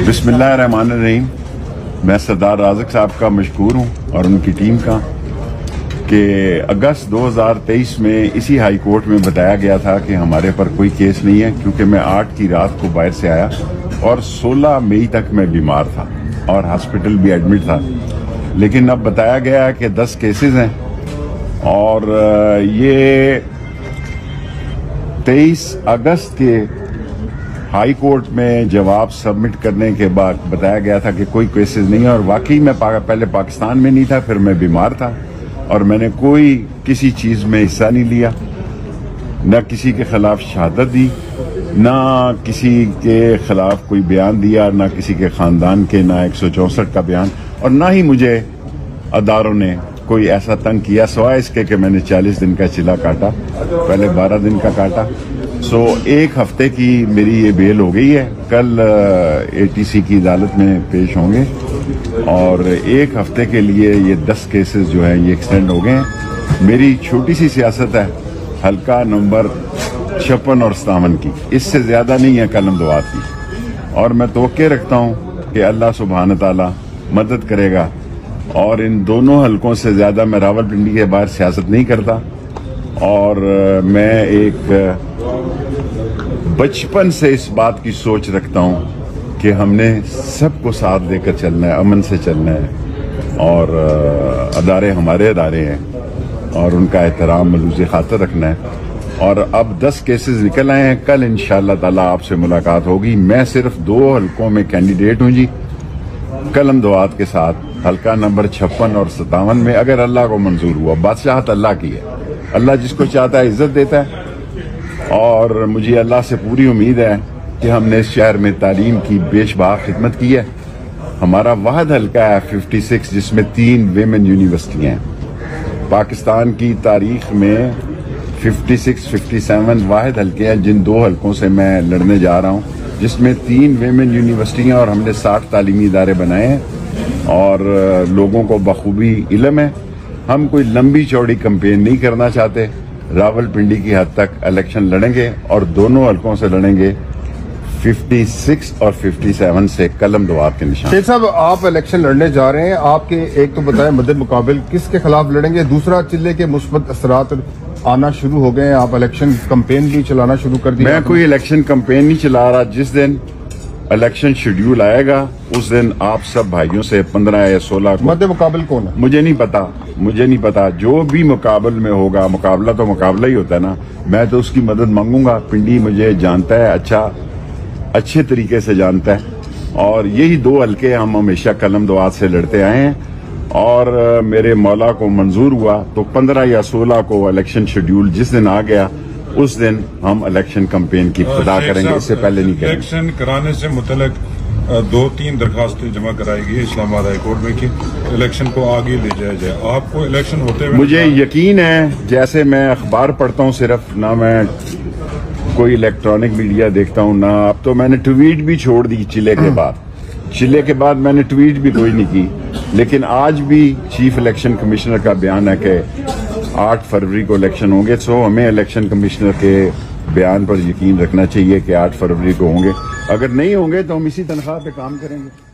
बिस्मिल्लाहिर्रहमानिर्रहीम। मैं सरदार राज़िक साहब का मशकूर हूँ और उनकी टीम का कि अगस्त 2023 में इसी हाई कोर्ट में बताया गया था कि हमारे पर कोई केस नहीं है, क्योंकि मैं 8 की रात को बाहर से आया और 16 मई तक मैं बीमार था और हॉस्पिटल भी एडमिट था। लेकिन अब बताया गया कि 10 केसेस हैं और ये 23 अगस्त के हाई कोर्ट में जवाब सबमिट करने के बाद बताया गया था कि कोई केसेस नहीं है। और वाकई मैं पहले पाकिस्तान में नहीं था, फिर मैं बीमार था और मैंने कोई किसी चीज में हिस्सा नहीं लिया, न किसी के खिलाफ शहादत दी, न किसी के खिलाफ कोई बयान दिया, न किसी के खानदान के, न 164 का बयान, और न ही मुझे अदारों ने कोई ऐसा तंग किया सिवाय इसके कि मैंने 40 दिन का चिल्ला काटा, पहले 12 दिन का काटा। सो 1 हफ्ते की मेरी ये बेल हो गई है। कल एटीसी की अदालत में पेश होंगे और 1 हफ्ते के लिए ये 10 केसेस जो हैं ये एक्सटेंड हो गए हैं। मेरी छोटी सी सियासत है हल्का नंबर 56 और 57 की, इससे ज्यादा नहीं है कलम दुआत की। और मैं तवक्के रखता हूँ कि अल्लाह सुब्हान ताला मदद करेगा। और इन दोनों हलकों से ज्यादा मैं रावलपिंडी के बाहर सियासत नहीं करता और मैं एक बचपन से इस बात की सोच रखता हूं कि हमने सबको साथ देकर चलना है, अमन से चलना है और अदारे हमारे अदारे हैं और उनका एहतराम मलूज़ खातिर रखना है। और अब 10 केसेस निकल आए हैं। कल इंशाअल्लाह ताला आपसे मुलाकात होगी। मैं सिर्फ 2 हलकों में कैंडिडेट हूं जी, कलम दुआत के साथ हल्का नंबर 56 और 57 में, अगर अल्लाह को मंजूर हुआ। बादशाहत अल्लाह की है, अल्लाह जिसको चाहता है इज्जत देता है। और मुझे अल्लाह से पूरी उम्मीद है कि हमने इस शहर में तालीम की बेशबहा खिदमत की है। हमारा वाहद हल्का है 56 जिसमें 3 विमेन यूनिवर्सिटियां हैं। पाकिस्तान की तारीख में 56, 57 वाहिद हल्के हैं जिन 2 हलकों से मैं लड़ने जा रहा हूं, जिसमें 3 विमेन यूनिवर्सिटियां और हमने 60 तालीमी इदारे बनाए हैं और लोगों को बखूबी इल्म है। हम कोई लंबी चौड़ी कैंपेन नहीं करना चाहते। रावलपिंडी की हद तक इलेक्शन लड़ेंगे और दोनों हलकों से लड़ेंगे 56 और 57 से कलम दुआत के निशान। शेख साहब, आप इलेक्शन लड़ने जा रहे हैं, आपके एक तो बताएं मद्दे मुकाबिल किसके खिलाफ लड़ेंगे, दूसरा चिल्ले के मुस्बत असरात आना शुरू हो गए हैं, आप इलेक्शन कैंपेन भी चलाना शुरू कर दिया? मैं कोई इलेक्शन कैंपेन नहीं चला रहा। जिस दिन इलेक्शन शेड्यूल आएगा उस दिन आप सब भाइयों से 15 या 16 को मद्दे मुकाबिल कौन है मुझे नहीं पता। जो भी मुकाबल में होगा, मुकाबला तो मुकाबला ही होता है ना, मैं तो उसकी मदद मांगूंगा। पिंडी मुझे जानता है, अच्छे तरीके से जानता है और यही 2 हलके हम हमेशा कलम दुआत से लड़ते आए हैं। और मेरे मौला को मंजूर हुआ तो 15 या 16 को इलेक्शन शेड्यूल जिस दिन आ गया उस दिन हम इलेक्शन कैंपेन की इब्तिदा करेंगे, इससे पहले नहीं करेंगे। इलेक्शन कराने से मुतल्लिक 2-3 दरखास्तें जमा कराएगी इस्लामाबाद हाई कोर्ट में कि इलेक्शन को आगे ले जाया जाए। आपको इलेक्शन होते हुए मुझे यकीन है, जैसे मैं अखबार पढ़ता हूँ सिर्फ, ना मैं कोई इलेक्ट्रॉनिक मीडिया देखता हूँ ना। अब तो मैंने ट्वीट भी छोड़ दी चिल्ले के बाद मैंने ट्वीट भी कोई नहीं की। लेकिन आज भी चीफ इलेक्शन कमिश्नर का बयान है कि 8 फरवरी को इलेक्शन होंगे। सो हमें इलेक्शन कमिश्नर के बयान पर यकीन रखना चाहिए कि 8 फरवरी को होंगे। अगर नहीं होंगे तो हम इसी तनख्वाह पे काम करेंगे।